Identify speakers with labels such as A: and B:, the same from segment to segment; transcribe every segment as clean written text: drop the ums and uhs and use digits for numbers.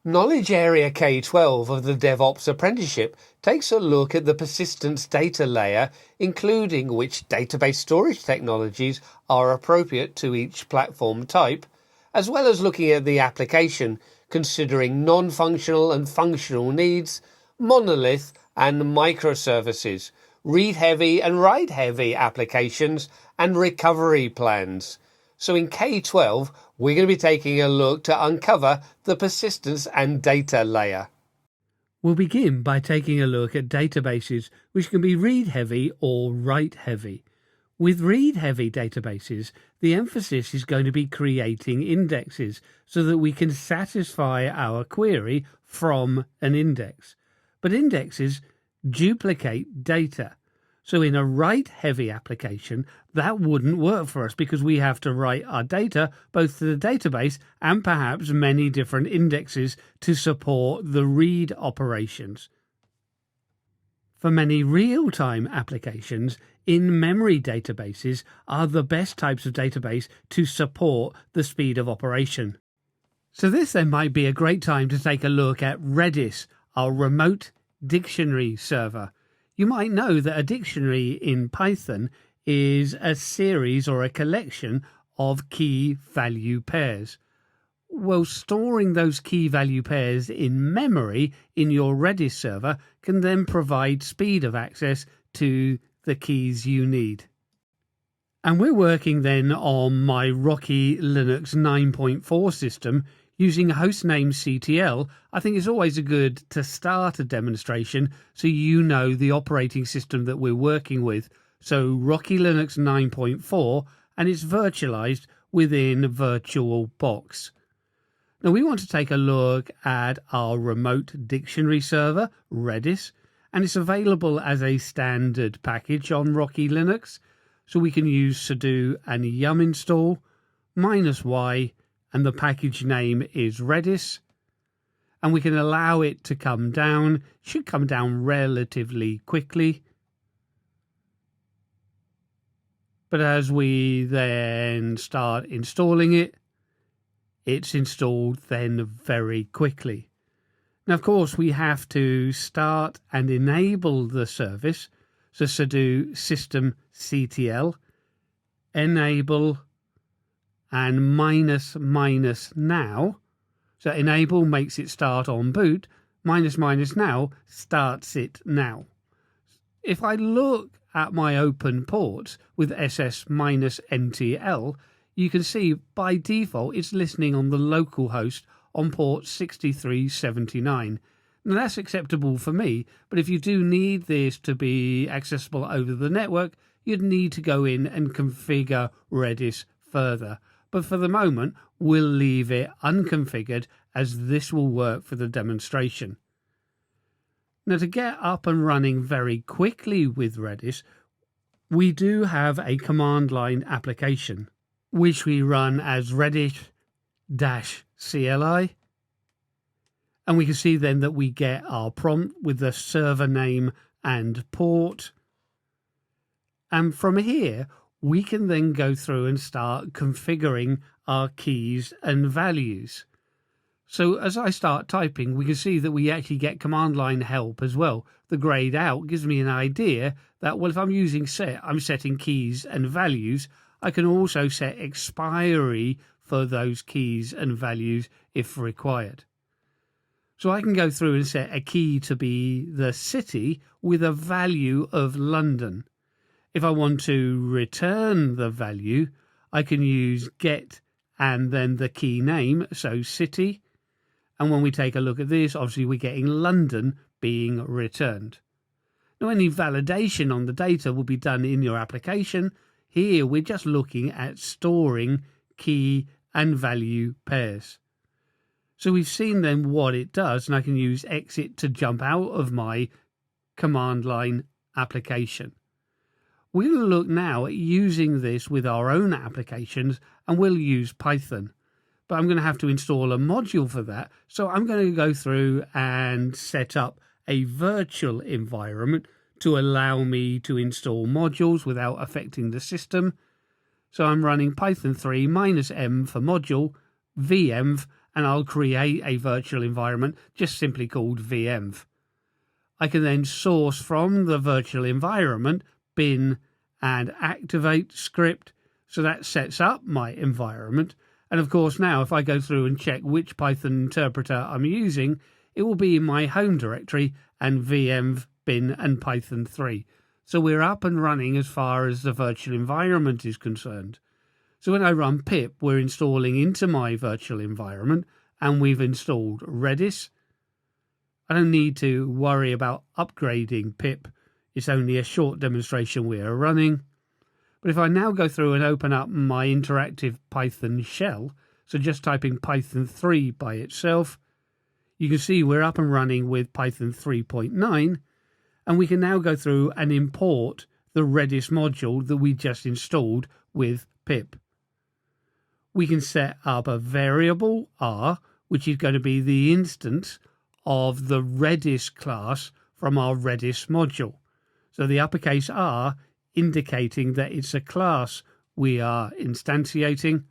A: Knowledge Area K-12 of the DevOps Apprenticeship takes a look at the persistence data layer, including which database storage technologies are appropriate to each platform type, as well as looking at the application, considering non-functional and functional needs, monolith and microservices, read-heavy and write-heavy applications, and recovery plans. So in K-12, we're going to be taking a look to uncover the persistence and data layer.
B: We'll begin by taking a look at databases which can be read-heavy or write-heavy. With read-heavy databases, the emphasis is going to be creating indexes so that we can satisfy our query from an index. But indexes duplicate data. So in a write-heavy application, that wouldn't work for us because we have to write our data both to the database and perhaps many different indexes to support the read operations. For many real-time applications, in-memory databases are the best types of database to support the speed of operation. So this then might be a great time to take a look at Redis, our remote dictionary server. You might know that a dictionary in Python is a series or a collection of key value pairs. Well, storing those key value pairs in memory in your Redis server can then provide speed of access to the keys you need. And we're working then on my Rocky Linux 9.4 system using hostname CTL. I think it's always good to start a demonstration so you know the operating system that we're working with. So Rocky Linux 9.4, and it's virtualized within VirtualBox. Now we want to take a look at our remote dictionary server, Redis, and it's available as a standard package on Rocky Linux. So we can use sudo and yum install -y, and the package name is Redis. And we can allow it to come down. It should come down relatively quickly. But as we then start installing it, it's installed then very quickly. Now, of course, we have to start and enable the service. So sudo systemctl enable and ---- now. So enable makes it start on boot, ---- now starts it now. If I look at my open ports with ss-ntl, you can see by default it's listening on the local host on port 6379. Now that's acceptable for me, but if you do need this to be accessible over the network, you'd need to go in and configure Redis further. But for the moment, we'll leave it unconfigured as this will work for the demonstration. Now, to get up and running very quickly with Redis, we do have a command line application, which we run as redis-cli. And we can see then that we get our prompt with the server name and port. And from here, we can then go through and start configuring our keys and values. So as I start typing, we can see that we actually get command line help as well. The grayed out gives me an idea that, well, if I'm using set, I'm setting keys and values. I can also set expiry for those keys and values if required. So I can go through and set a key to be the city with a value of London. If I want to return the value, I can use get and then the key name, so city. And when we take a look at this, obviously we're getting London being returned. Now, any validation on the data will be done in your application. Here, we're just looking at storing key and value pairs. So we've seen then what it does, and I can use exit to jump out of my command line application. We'll look now at using this with our own applications, and we'll use Python. But I'm going to have to install a module for that. So I'm going to go through and set up a virtual environment to allow me to install modules without affecting the system. So I'm running Python 3 -m for module, venv, and I'll create a virtual environment just simply called venv. I can then source from the virtual environment bin and activate script, so that sets up my environment. And of course now if I go through and check which Python interpreter I'm using, it will be in my home directory and venv, bin and Python 3. So we're up and running as far as the virtual environment is concerned. So when I run pip, we're installing into my virtual environment, and we've installed Redis. I don't need to worry about upgrading pip. It's only a short demonstration we are running. But if I now go through and open up my interactive Python shell, so just typing Python 3 by itself, you can see we're up and running with Python 3.9, and we can now go through and import the Redis module that we just installed with pip. We can set up a variable R, which is going to be the instance of the Redis class from our Redis module. So the uppercase R indicating that it's a class we are instantiating,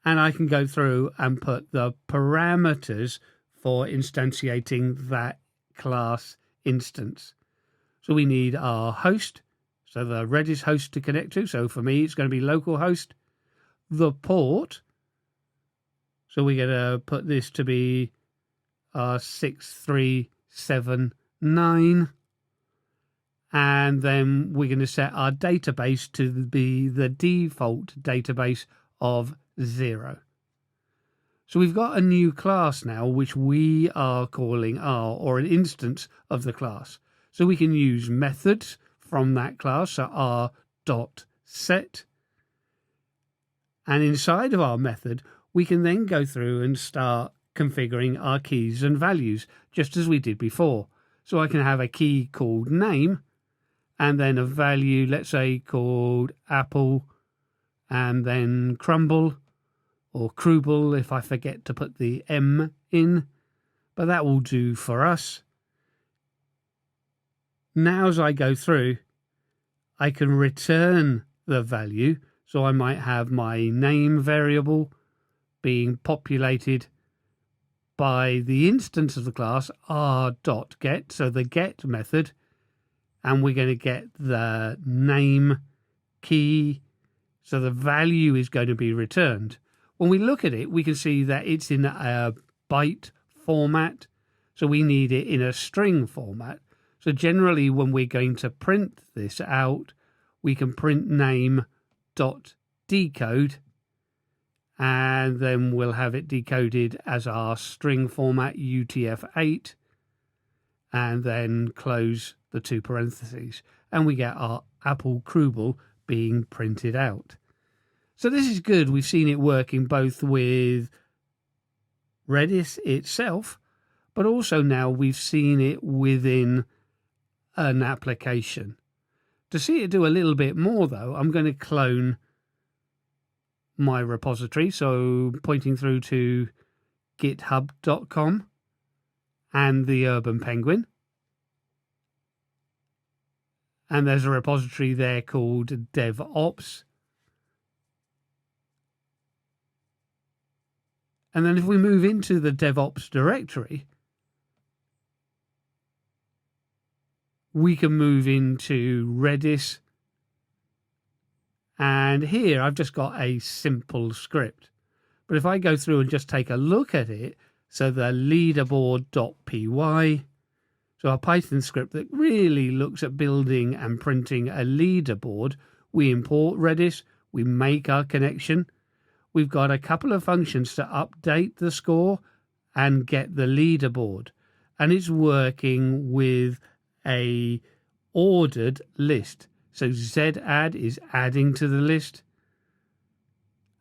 B: and I can go through and put the parameters for instantiating that class instance. So we need our host, so the Redis host to connect to. So for me, it's going to be localhost. The port, so we're going to put this to be 6379. And then we're going to set our database to be the default database of 0. So we've got a new class now, which we are calling R, or an instance of the class. So we can use methods from that class, so r.set. And inside of our method, we can then go through and start configuring our keys and values, just as we did before. So I can have a key called name, and then a value, let's say, called apple, and then crumble, or Krubel if I forget to put the M in, but that will do for us. Now as I go through, I can return the value, so I might have my name variable being populated by the instance of the class r.get, so the get method, and we're going to get the name key, so the value is going to be returned. When we look at it, we can see that it's in a byte format, so we need it in a string format. So generally, when we're going to print this out, we can print name.decode, and then we'll have it decoded as our string format UTF-8, and then close the two parentheses, and we get our apple Krubel being printed out. So this is good. We've seen it working both with Redis itself, but also now we've seen it within an application. To see it do a little bit more, though, I'm going to clone my repository. So pointing through to github.com and the Urban Penguin. And there's a repository there called DevOps. And then if we move into the DevOps directory, we can move into Redis. And here I've just got a simple script. But if I go through and just take a look at it, so the leaderboard.py, so a Python script that really looks at building and printing a leaderboard, we import Redis, we make our connection. We've got a couple of functions to update the score and get the leaderboard. And it's working with a ordered list. So zadd is adding to the list.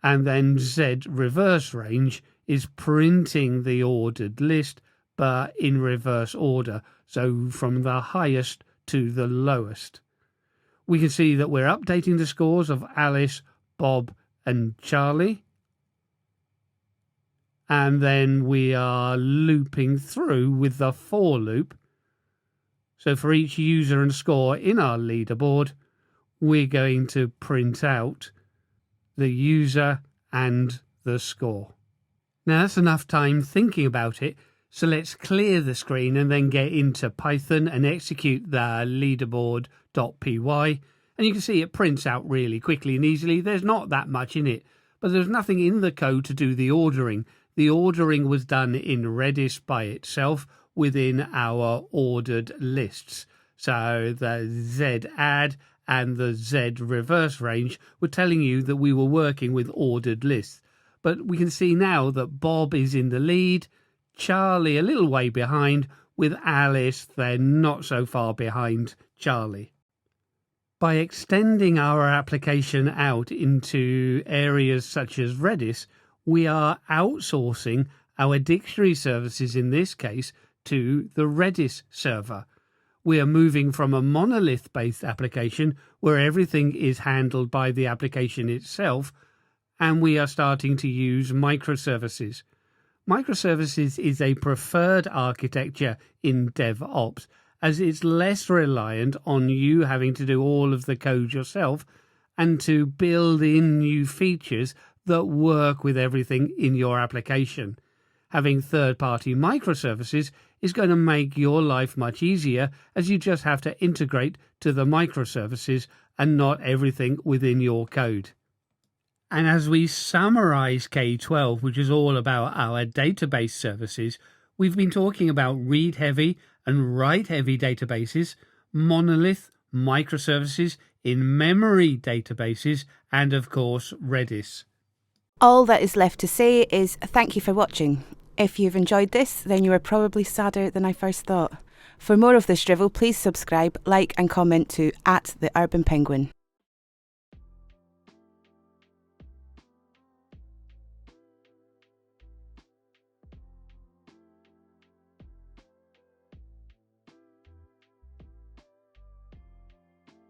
B: And then z reverse range is printing the ordered list, but in reverse order. So from the highest to the lowest. We can see that we're updating the scores of Alice, Bob, and Charlie. And then we are looping through with the for loop. So for each user and score in our leaderboard, we're going to print out the user and the score. Now that's enough time thinking about it, so let's clear the screen and then get into Python and execute the leaderboard.py. And you can see it prints out really quickly and easily. There's not that much in it, but there's nothing in the code to do the ordering. The ordering was done in Redis by itself within our ordered lists. So the Z add and the Z reverse range were telling you that we were working with ordered lists. But we can see now that Bob is in the lead, Charlie a little way behind, with Alice then not so far behind Charlie. By extending our application out into areas such as Redis, we are outsourcing our dictionary services, in this case, to the Redis server. We are moving from a monolith-based application where everything is handled by the application itself, and we are starting to use microservices. Microservices is a preferred architecture in DevOps, as it's less reliant on you having to do all of the code yourself and to build in new features that work with everything in your application. Having third-party microservices is going to make your life much easier, as you just have to integrate to the microservices and not everything within your code. And as we summarize K12, which is all about our database services, we've been talking about read-heavy and write-heavy databases, monolith, microservices, in-memory databases, and of course Redis.
C: All that is left to say is thank you for watching. If you've enjoyed this, then you are probably sadder than I first thought. For more of this drivel, please subscribe, like and comment to @TheUrbanPenguin.